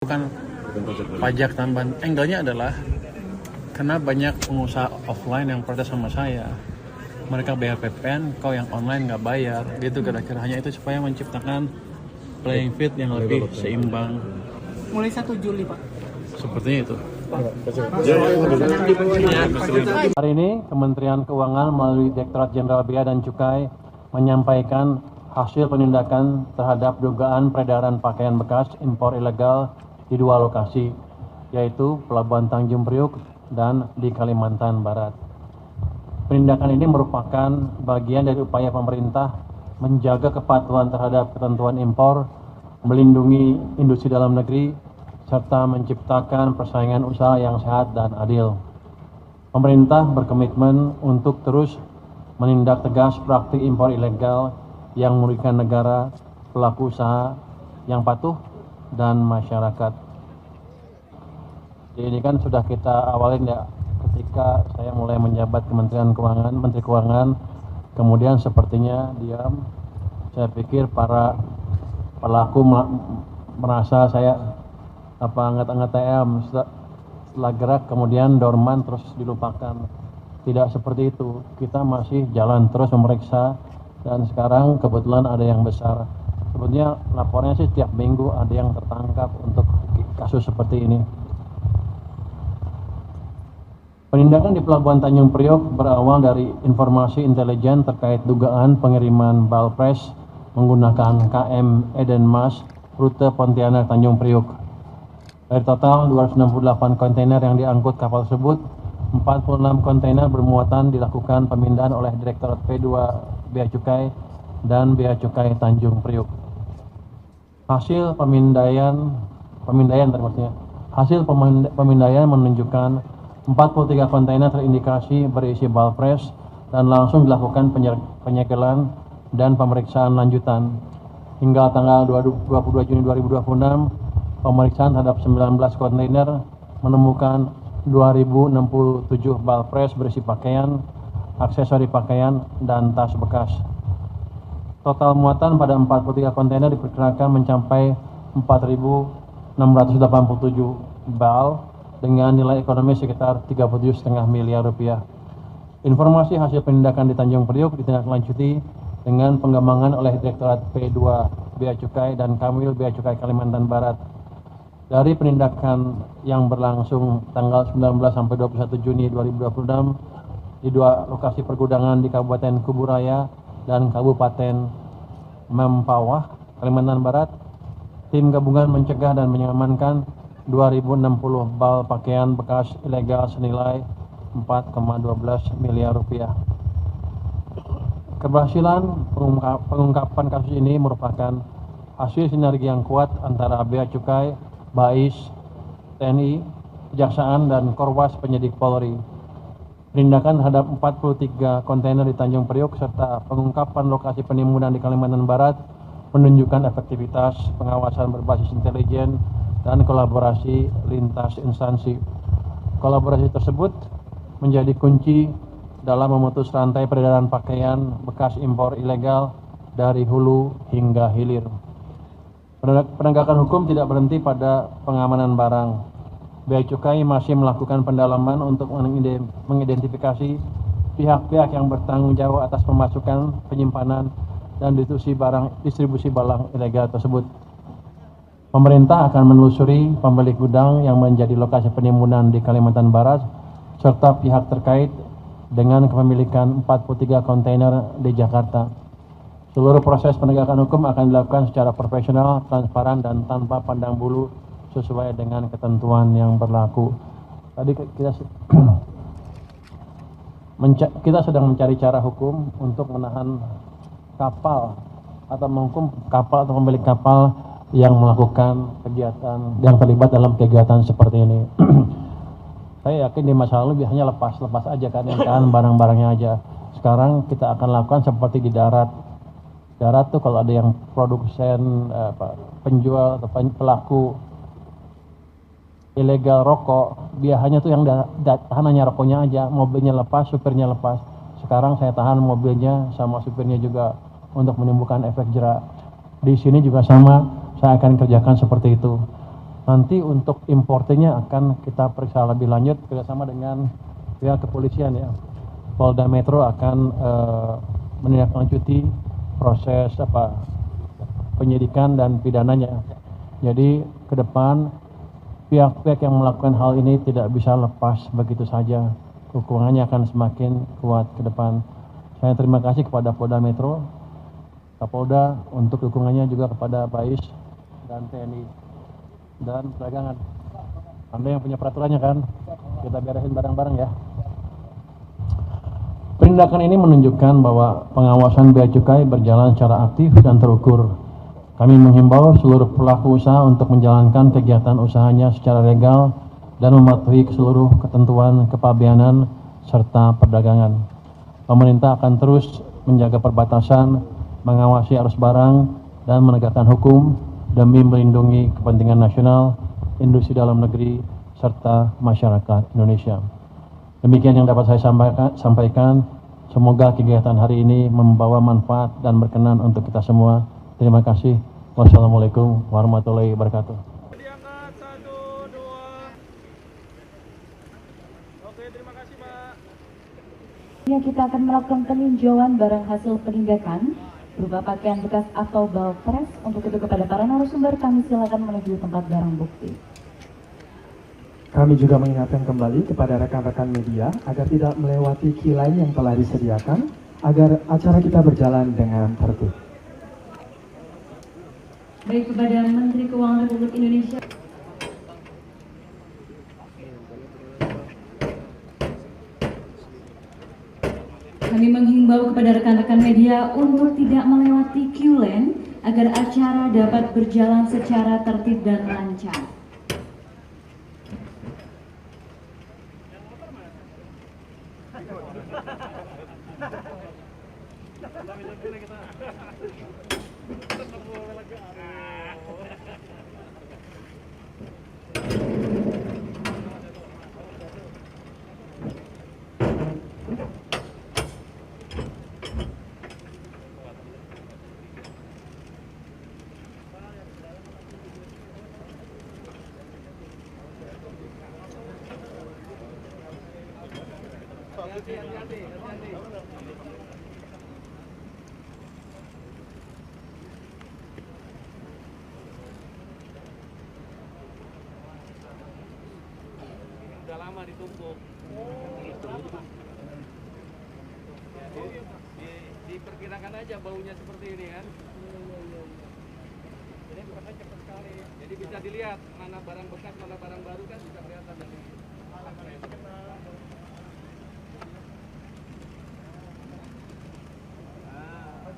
Bukan pajak tambahan. Angle-nya adalah karena banyak pengusaha offline yang protes sama saya. Mereka bayar PPN, kau yang online nggak bayar. Gitu kira-kira. Hanya itu supaya menciptakan playing field yang lebih seimbang. Mulai 1 Juli, Pak. Sepertinya itu. Hari ini Kementerian Keuangan melalui Direktorat Jenderal Bea dan Cukai menyampaikan hasil penindakan terhadap dugaan peredaran pakaian bekas impor ilegal di 2 lokasi, yaitu Pelabuhan Tanjung Priuk dan di Kalimantan Barat. Penindakan ini merupakan bagian dari upaya pemerintah menjaga kepatuhan terhadap ketentuan impor, melindungi industri dalam negeri, serta menciptakan persaingan usaha yang sehat dan adil. Pemerintah berkomitmen untuk terus menindak tegas praktik impor ilegal yang merugikan negara, pelaku usaha yang patuh, dan masyarakat. Jadi ini kan sudah kita awalin ya ketika saya mulai menjabat Kementerian Keuangan, Menteri Keuangan, kemudian sepertinya diam. Saya pikir para pelaku merasa saya ngetem, setelah gerak kemudian dorman terus dilupakan. Tidak seperti itu, kita masih jalan terus memeriksa, dan sekarang kebetulan ada yang besar. Sebetulnya laporannya sih setiap minggu ada yang tertangkap untuk kasus seperti ini. Penindakan di Pelabuhan Tanjung Priok berawal dari informasi intelijen terkait dugaan pengiriman balpres menggunakan KM Eden Mas rute Pontianak Tanjung Priok. Dari total 268 kontainer yang diangkut kapal tersebut, 46 kontainer bermuatan dilakukan pemindahan oleh Direktorat P2 Bea Cukai dan Bea Cukai Tanjung Priok. Hasil pemindaian menunjukkan 43 kontainer terindikasi berisi balpres dan langsung dilakukan penyegelan dan pemeriksaan lanjutan. Hingga tanggal 22 Juni 2026, pemeriksaan terhadap 19 kontainer menemukan 2067 balpres berisi pakaian, aksesori pakaian, dan tas bekas. Total muatan pada 43 kontainer diperkirakan mencapai 4.687 bal dengan nilai ekonomi sekitar 37,5 miliar rupiah. Informasi hasil penindakan di Tanjung Priok ditindaklanjuti dengan pengembangan oleh Direktorat P2 Bea Cukai dan Kamwil Bea Cukai Kalimantan Barat. Dari penindakan yang berlangsung tanggal 19 sampai 21 Juni 2026 di 2 lokasi pergudangan di Kabupaten Kuburaya dan Kabupaten Mempawah, Kalimantan Barat, tim gabungan mencegah dan mengamankan 2060 bal pakaian bekas ilegal senilai 4,12 miliar rupiah. Keberhasilan pengungkapan kasus ini merupakan hasil sinergi yang kuat antara Bea Cukai, BAIS, TNI, Kejaksaan, dan Korwas Penyidik Polri. Penindakan terhadap 43 kontainer di Tanjung Priok serta pengungkapan lokasi penimbunan di Kalimantan Barat menunjukkan efektivitas pengawasan berbasis intelijen dan kolaborasi lintas instansi. Kolaborasi tersebut menjadi kunci dalam memutus rantai peredaran pakaian bekas impor ilegal dari hulu hingga hilir. Penegakan hukum tidak berhenti pada pengamanan barang. Bea Cukai masih melakukan pendalaman untuk mengidentifikasi pihak-pihak yang bertanggung jawab atas pemasukan, penyimpanan, dan distribusi barang ilegal tersebut. Pemerintah akan menelusuri pemilik gudang yang menjadi lokasi penimbunan di Kalimantan Barat serta pihak terkait dengan kepemilikan 43 kontainer di Jakarta. Seluruh proses penegakan hukum akan dilakukan secara profesional, transparan, dan tanpa pandang bulu sesuai dengan ketentuan yang berlaku. Tadi kita sedang mencari cara hukum untuk menahan kapal atau menghukum kapal atau pemilik kapal yang melakukan kegiatan yang terlibat dalam kegiatan seperti ini. Saya yakin di masa lalu biasanya lepas aja kan, yang tahan barang-barangnya aja. Sekarang kita akan lakukan seperti di darat. Darat tuh kalau ada yang produsen, penjual atau pelaku ilegal rokok, biasanya tuh yang tahan hanya rokoknya aja, mobilnya lepas, supirnya lepas. Sekarang saya tahan mobilnya sama supirnya juga untuk menimbulkan efek jerak. Di sini juga sama, saya akan kerjakan seperti itu. Nanti untuk importernya akan kita periksa lebih lanjut kerjasama dengan pihak kepolisian ya. Polda Metro akan menindaklanjuti proses penyidikan dan pidananya. Jadi ke depan pihak-pihak yang melakukan hal ini tidak bisa lepas begitu saja. Hukumannya akan semakin kuat ke depan. Saya terima kasih kepada Polda Metro, Kapolda untuk dukungannya, juga kepada BAIS dan TNI dan perdagangan. Anda yang punya peraturannya kan, kita beresin bareng-bareng ya. Penindakan ini menunjukkan bahwa pengawasan Bea Cukai berjalan secara aktif dan terukur. Kami menghimbau seluruh pelaku usaha untuk menjalankan kegiatan usahanya secara legal dan mematuhi seluruh ketentuan kepabeanan serta perdagangan. Pemerintah akan terus menjaga perbatasan, mengawasi arus barang, dan menegakkan hukum demi melindungi kepentingan nasional, industri dalam negeri, serta masyarakat Indonesia. Demikian yang dapat saya sampaikan. Semoga kegiatan hari ini membawa manfaat dan berkenan untuk kita semua. Terima kasih. Wassalamualaikum warahmatullahi wabarakatuh. Diangkat 1, 2. Oke, terima kasih, Pak. Ya, kita akan melakukan peninjauan barang hasil penindakan berupa pakaian bekas atau balpres. Untuk itu kepada para narasumber kami silakan menuju tempat barang bukti. Kami juga mengingatkan kembali kepada rekan-rekan media agar tidak melewati queue line yang telah disediakan agar acara kita berjalan dengan tertib. Baik, kepada Menteri Keuangan Republik Indonesia. Kami menghimbau kepada rekan-rekan media untuk tidak melewati queue line agar acara dapat berjalan secara tertib dan lancar. Udah lama ditumpuk. Diperkirakan aja baunya seperti ini kan. Jadi bukannya cepat sekali. Jadi bisa dilihat mana barang bekas, mana barang baru kan bisa kelihatan dari.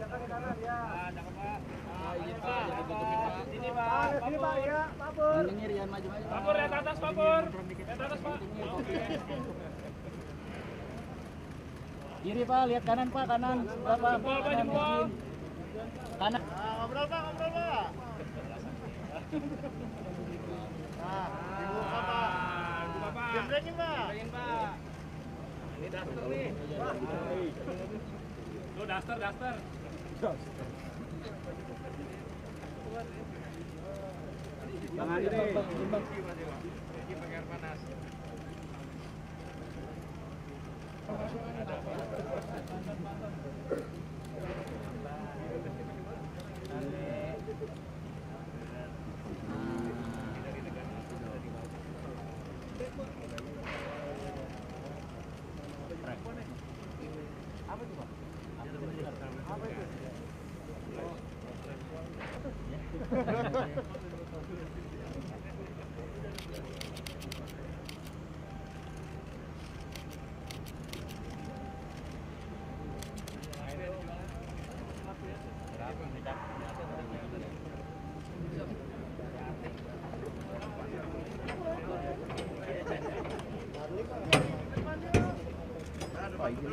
Jangan ke kanan ya. Jangan Pak. Ini Pak, jangan tutupin Pak. Sini Pak. Sini Pak ya, Pak Pur. Maju. Pak Pur, lihat atas Pak Pur. Lihat atas Pak. Oke. Kiri Pak, lihat kanan Pak, kanan. Berapa? Jempol Pak, jempol. Kanan. Ngobrol Pak, ngobrol Pak. Dibuka Pak. Jembrengin Pak. Ini daster nih. Tuh daster. Tangan ini. Ini pakai air panas. Apa itu Pak? Apa itu?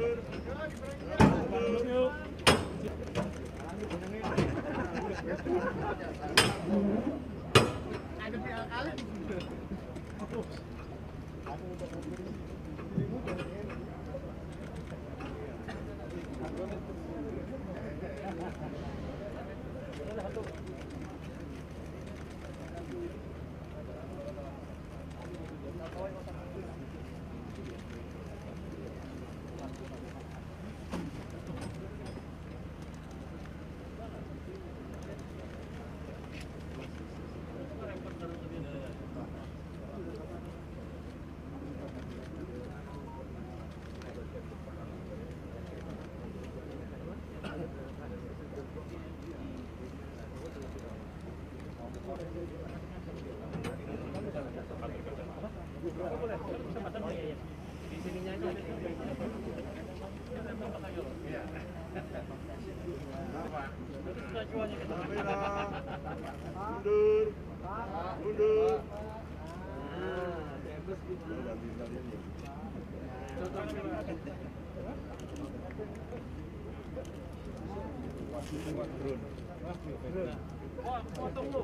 Potong lu.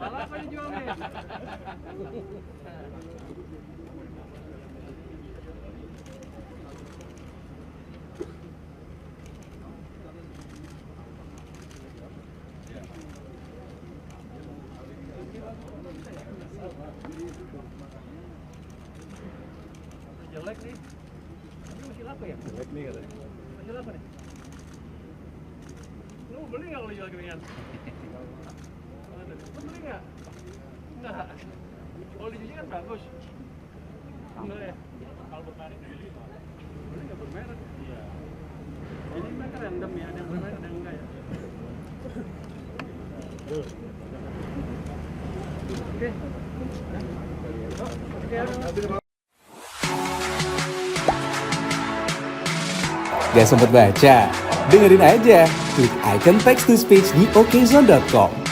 Malah apa yang jual nih? Jelek nih. Ini masih laku ya? Jelek nih katanya. Masih laku nih. Lu beli nggak kalau jual ginian? Lu beli nggak? Nggak. Kalau dicuci kan bagus. Enggak ya? Kalau bermerek beli nggak bermerek? Iya. Ini mereka random ya, ada yang bermerek ada yang enggak ya? Oke. Gak sempet baca? Dengerin aja, klik icon text to speech di okezone.com.